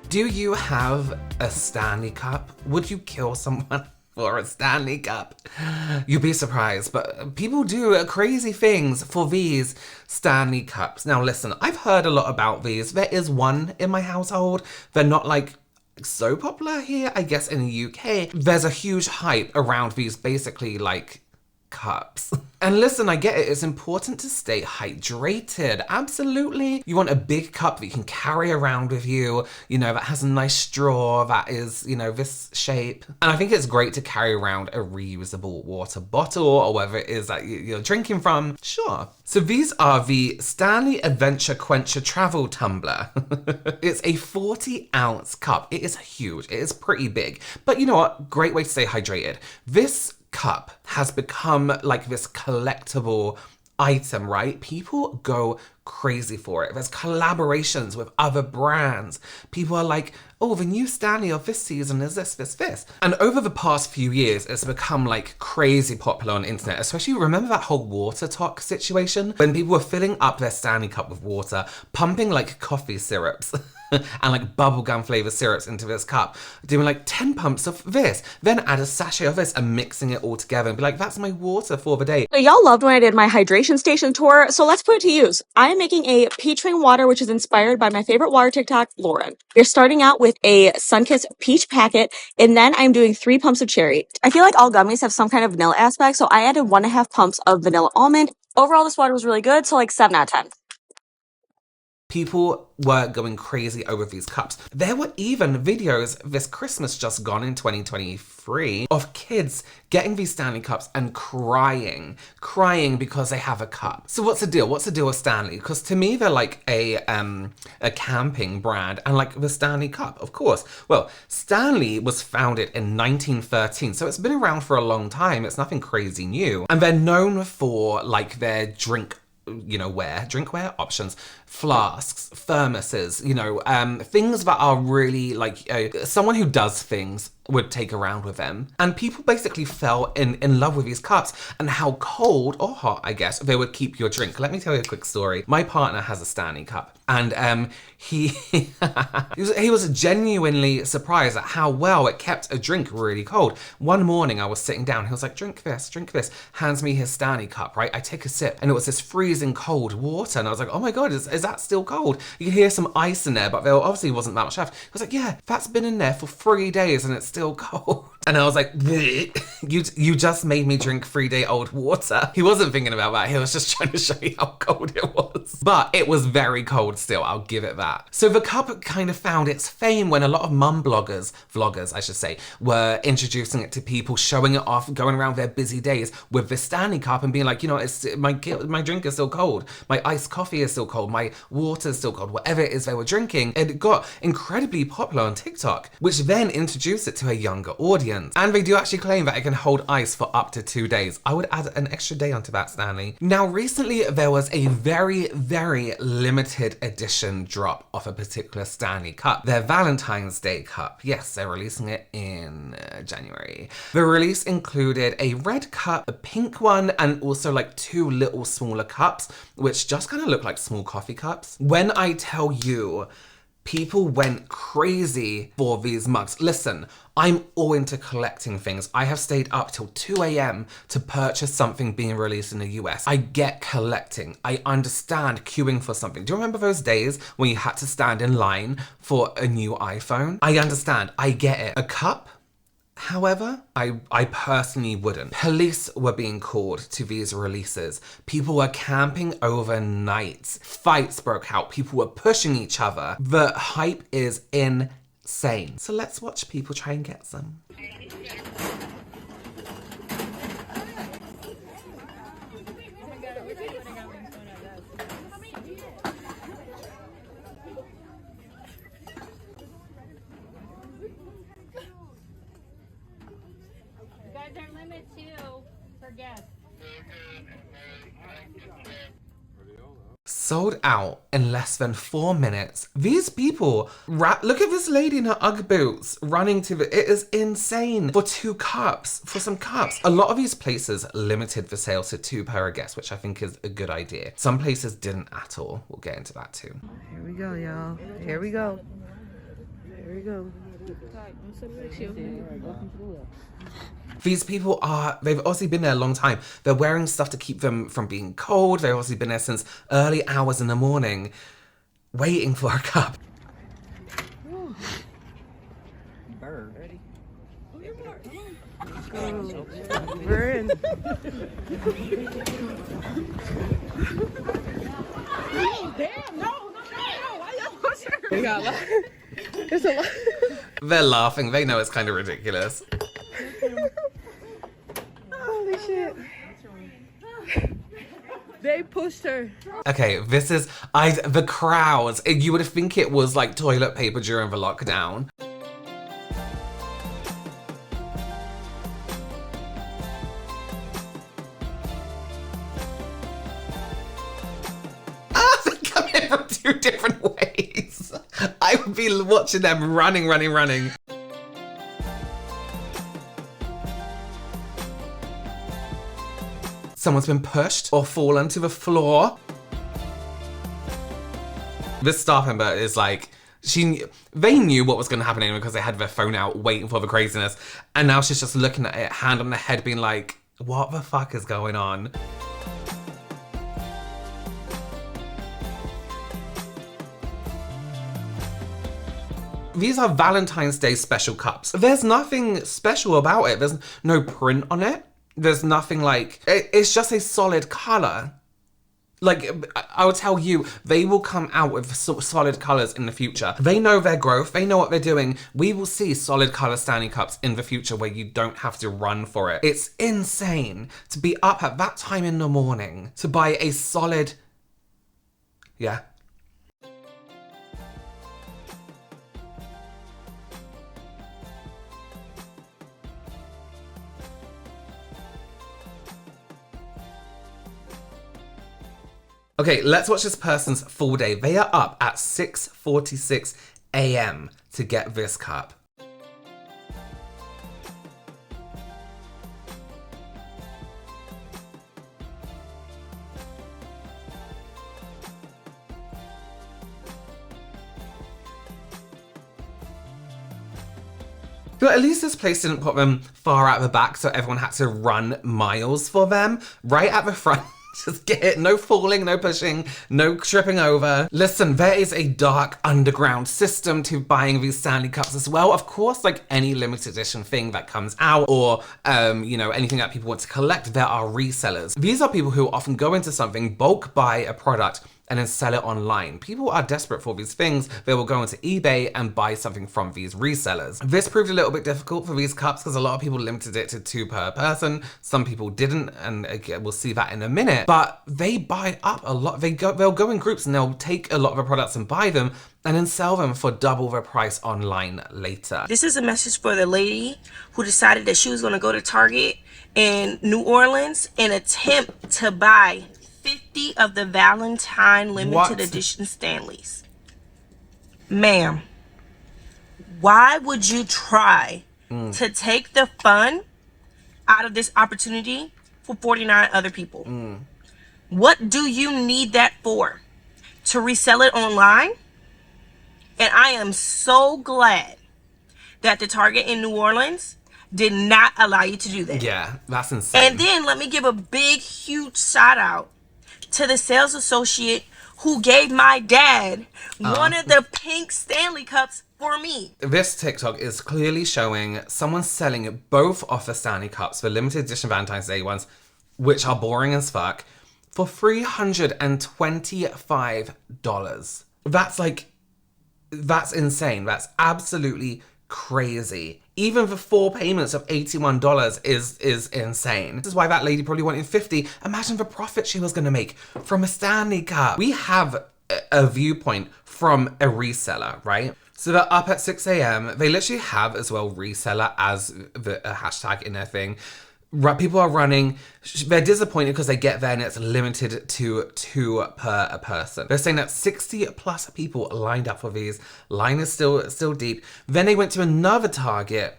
Do you have a Stanley Cup? Would you kill someone for a Stanley Cup? You'd be surprised, but people do crazy things for these Stanley Cups. Now listen, I've heard a lot about these. There is one in my household. They're not like so popular here, I guess in the UK. There's a huge hype around these basically like cups. And listen, I get it, it's important to stay hydrated. Absolutely. You want a big cup that you can carry around with you, you know, that has a nice straw, that is, you know, this shape. And I think it's great to carry around a reusable water bottle or whatever it is that you're drinking from. Sure. So these are the Stanley Adventure Quencher Travel Tumbler. It's a 40-ounce cup. It is huge. It is pretty big. But you know what? Great way to stay hydrated. This cup has become like this collectible item, right? People go crazy for it. There's collaborations with other brands. People are like, oh, the new Stanley of this season is this. And over the past few years, it's become like crazy popular on the internet, especially remember that whole water talk situation when people were filling up their Stanley Cup with water, pumping like coffee syrups and like bubblegum flavored syrups into this cup, doing like 10 pumps of this, then add a sachet of this and mixing it all together and be like, that's my water for the day. So y'all loved when I did my hydration station tour, so let's put it to use. I am making a peach ring water, which is inspired by my favorite water TikTok, Lauren. You're starting out with a Sunkissed peach packet, and then I'm doing 3 pumps of cherry. I feel like all gummies have some kind of vanilla aspect, so I added 1.5 pumps of vanilla almond. Overall, this water was really good, so like 7 out of 10. People were going crazy over these cups. There were even videos this Christmas just gone in 2023 of kids getting these Stanley Cups and crying because they have a cup. So what's the deal? What's the deal with Stanley? Because to me, they're like a camping brand and like the Stanley Cup, of course. Well, Stanley was founded in 1913, so it's been around for a long time. It's nothing crazy new. And they're known for like their drinkware options, flasks, thermoses, things that are really like someone who does things would take around with them. And people basically fell in love with these cups and how cold or hot, I guess, they would keep your drink. Let me tell you a quick story. My partner has a Stanley Cup and he he was genuinely surprised at how well it kept a drink really cold. One morning I was sitting down, he was like, drink this, hands me his Stanley Cup, right? I take a sip and it was this freezing cold water and I was like, oh my God, is that still cold? You can hear some ice in there, but there obviously wasn't that much left. He was like, yeah, that's been in there for 3 days and it's still cold. And I was like, you just made me drink 3-day-old water. He wasn't thinking about that. He was just trying to show you how cold it was. But it was very cold still, I'll give it that. So the cup kind of found its fame when a lot of vloggers, I should say, were introducing it to people, showing it off, going around their busy days with the Stanley Cup and being like, my drink is still cold. My iced coffee is still cold. My water is still cold. Whatever it is they were drinking. It got incredibly popular on TikTok, which then introduced it to a younger audience. And they do actually claim that it can hold ice for up to 2 days. I would add an extra day onto that, Stanley. Now, recently there was a very, very limited edition drop of a particular Stanley Cup. Their Valentine's Day cup. Yes, they're releasing it in January. The release included a red cup, a pink one, and also like 2 little smaller cups, which just kind of look like small coffee cups. When I tell you, people went crazy for these mugs. Listen, I'm all into collecting things. I have stayed up till 2 a.m. to purchase something being released in the US. I get collecting. I understand queuing for something. Do you remember those days when you had to stand in line for a new iPhone? I understand. I get it. A cup? However, I personally wouldn't. Police were being called to these releases. People were camping overnight. Fights broke out. People were pushing each other. The hype is insane. So let's watch people try and get some. Their limit too for guests. Sold out in less than 4 minutes. These people, look at this lady in her Ugg boots running to it is insane. For 2 cups, for some cups. A lot of these places limited the sales to 2 per guest, which I think is a good idea. Some places didn't at all. We'll get into that too. Here we go, y'all. Here we go. There we go. These people they've obviously been there a long time. They're wearing stuff to keep them from being cold. They've obviously been there since early hours in the morning, waiting for a cup. Bird. Ready? We're in. Damn, no. Why y'all push her? We got a lot. There's a lot. They're laughing. They know it's kind of ridiculous. Holy shit. They pushed her. Okay, this is the crowds. You would think it was like toilet paper during the lockdown. They come in from 2 different ways. I would be watching them running. Someone's been pushed or fallen to the floor. This staff member is like, they knew what was going to happen anyway because they had their phone out waiting for the craziness. And now she's just looking at it, hand on the head, being like, what the fuck is going on? These are Valentine's Day special cups. There's nothing special about it. There's no print on it. There's nothing like, it's just a solid color. Like, I will tell you, they will come out with solid colors in the future. They know their growth. They know what they're doing. We will see solid color Stanley Cups in the future where you don't have to run for it. It's insane to be up at that time in the morning to buy a solid, yeah. Okay, let's watch this person's full day. They are up at 6:46 a.m. to get this cup. But at least this place didn't put them far out the back, so everyone had to run miles for them. Right at the front. Just get it. No falling, no pushing, no tripping over. Listen, there is a dark underground system to buying these Stanley Cups as well. Of course, like any limited edition thing that comes out or, anything that people want to collect, there are resellers. These are people who often go into something, bulk buy a product, and then sell it online. People are desperate for these things. They will go into eBay and buy something from these resellers. This proved a little bit difficult for these cups because a lot of people limited it to 2 per person. Some people didn't, and again, we'll see that in a minute. But they buy up a lot. They'll go in groups and they'll take a lot of the products and buy them and then sell them for double the price online later. This is a message for the lady who decided that she was gonna go to Target in New Orleans and attempt to buy 50 of the Valentine limited edition Stanleys. Ma'am, why would you try to take the fun out of this opportunity for 49 other people? What do you need that for? To resell it online? And I am so glad that the Target in New Orleans did not allow you to do that. Yeah, that's insane. And then let me give a big, huge shout out to the sales associate who gave my dad one of the pink Stanley Cups for me. This TikTok is clearly showing someone selling both of the Stanley Cups, the limited edition Valentine's Day ones, which are boring as fuck, for $325. That's insane. That's absolutely crazy. Even the 4 payments of $81 is insane. This is why that lady probably wanted 50. Imagine the profit she was gonna make from a Stanley Cup. We have a viewpoint from a reseller, right? So they're up at 6 a.m. They literally have as well reseller as a hashtag in their thing. People are running. They're disappointed because they get there and it's limited to 2 per person. They're saying that 60 plus people lined up for these. Line is still deep. Then they went to another Target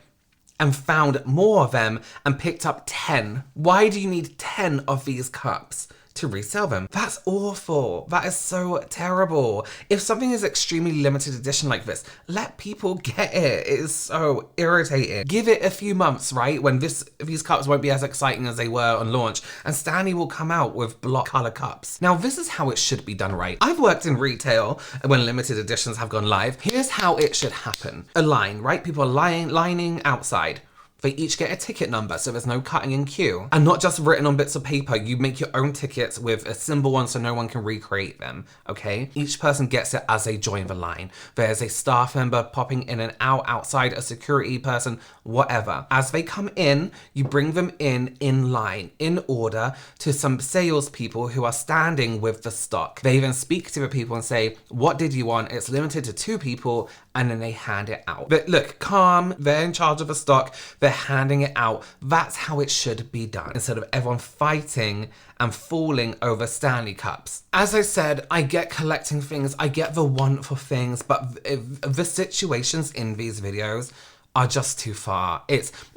and found more of them and picked up 10. Why do you need 10 of these cups to resell them. That's awful. That is so terrible. If something is extremely limited edition like this, let people get it. It is so irritating. Give it a few months, right? When these cups won't be as exciting as they were on launch, and Stanley will come out with block color cups. Now, this is how it should be done, right? I've worked in retail when limited editions have gone live. Here's how it should happen. A line, right? People are lining outside. They each get a ticket number, so there's no cutting in queue. And not just written on bits of paper, you make your own tickets with a symbol on so no one can recreate them, okay? Each person gets it as they join the line. There's a staff member popping in and out outside, a security person, whatever. As they come in, you bring them in line, in order, to some salespeople who are standing with the stock. They then speak to the people and say, what did you want? It's limited to 2 people, and then they hand it out. But look, calm, they're in charge of the stock, they're handing it out. That's how it should be done, instead of everyone fighting and falling over Stanley Cups. As I said, I get collecting things, I get the want for things, but the situations in these videos are just too far.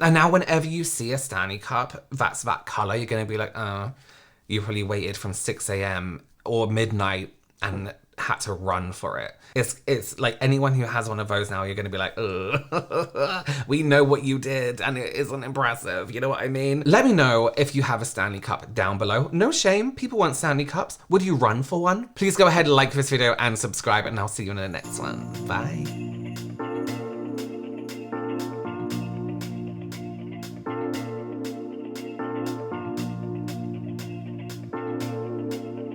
And now whenever you see a Stanley Cup that's that color, you're gonna be like, you probably waited from 6 a.m. or midnight and had to run for it. It's like anyone who has one of those now, you're gonna be like, ugh, we know what you did and it isn't impressive, you know what I mean? Let me know if you have a Stanley Cup down below. No shame, people want Stanley Cups. Would you run for one? Please go ahead and like this video and subscribe, and I'll see you in the next one. Bye.